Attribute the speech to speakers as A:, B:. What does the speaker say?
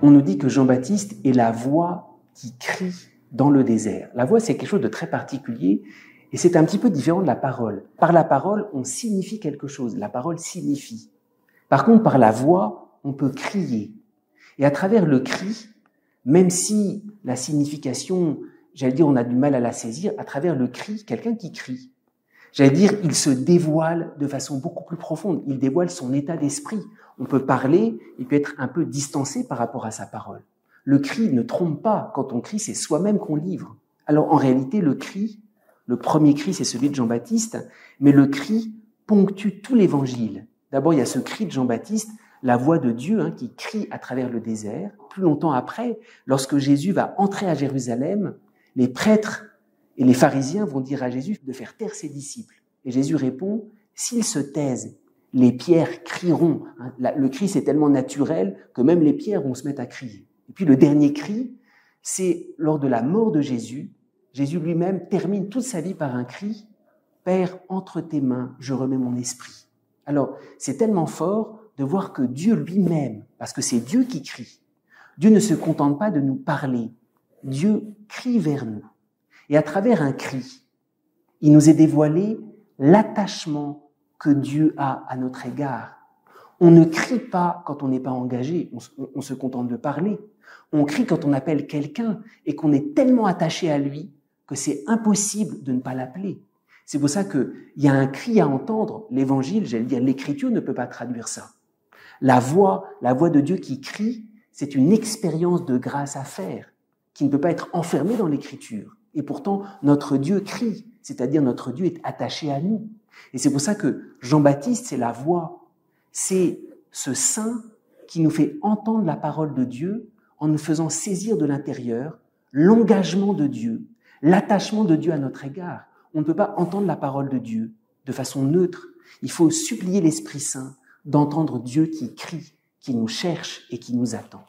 A: on nous dit que Jean-Baptiste est la voix qui crie dans le désert. La voix, c'est quelque chose de très particulier et c'est un petit peu différent de la parole. Par la parole, on signifie quelque chose. La parole signifie. Par contre, par la voix, on peut crier. Et à travers le cri, même si la signification, j'allais dire, on a du mal à la saisir, à travers le cri, quelqu'un qui crie, j'allais dire, il se dévoile de façon beaucoup plus profonde. Il dévoile son état d'esprit. On peut parler, il peut être un peu distancé par rapport à sa parole. Le cri ne trompe pas. Quand on crie, c'est soi-même qu'on livre. Alors en réalité, le cri, le premier cri, c'est celui de Jean-Baptiste, mais le cri ponctue tout l'évangile. D'abord, il y a ce cri de Jean-Baptiste, la voix de Dieu qui crie à travers le désert. Plus longtemps après, lorsque Jésus va entrer à Jérusalem, les prêtres et les pharisiens vont dire à Jésus de faire taire ses disciples. Et Jésus répond, s'ils se taisent, les pierres crieront. Le cri, c'est tellement naturel que même les pierres vont se mettre à crier. Et puis le dernier cri, c'est lors de la mort de Jésus. Jésus lui-même termine toute sa vie par un cri, « Père, entre tes mains, je remets mon esprit ». Alors, c'est tellement fort de voir que Dieu lui-même, parce que c'est Dieu qui crie, Dieu ne se contente pas de nous parler, Dieu crie vers nous. Et à travers un cri, il nous est dévoilé l'attachement que Dieu a à notre égard. On ne crie pas quand on n'est pas engagé, on se contente de parler. On crie quand on appelle quelqu'un et qu'on est tellement attaché à lui que c'est impossible de ne pas l'appeler. C'est pour ça qu'il y a un cri à entendre. L'évangile, j'allais dire, l'écriture ne peut pas traduire ça. La voix de Dieu qui crie, c'est une expérience de grâce à faire, qui ne peut pas être enfermée dans l'écriture. Et pourtant, notre Dieu crie, c'est-à-dire notre Dieu est attaché à nous. Et c'est pour ça que Jean-Baptiste, c'est la voix. C'est ce saint qui nous fait entendre la parole de Dieu en nous faisant saisir de l'intérieur l'engagement de Dieu, l'attachement de Dieu à notre égard. On ne peut pas entendre la parole de Dieu de façon neutre. Il faut supplier l'Esprit Saint d'entendre Dieu qui crie, qui nous cherche et qui nous attend.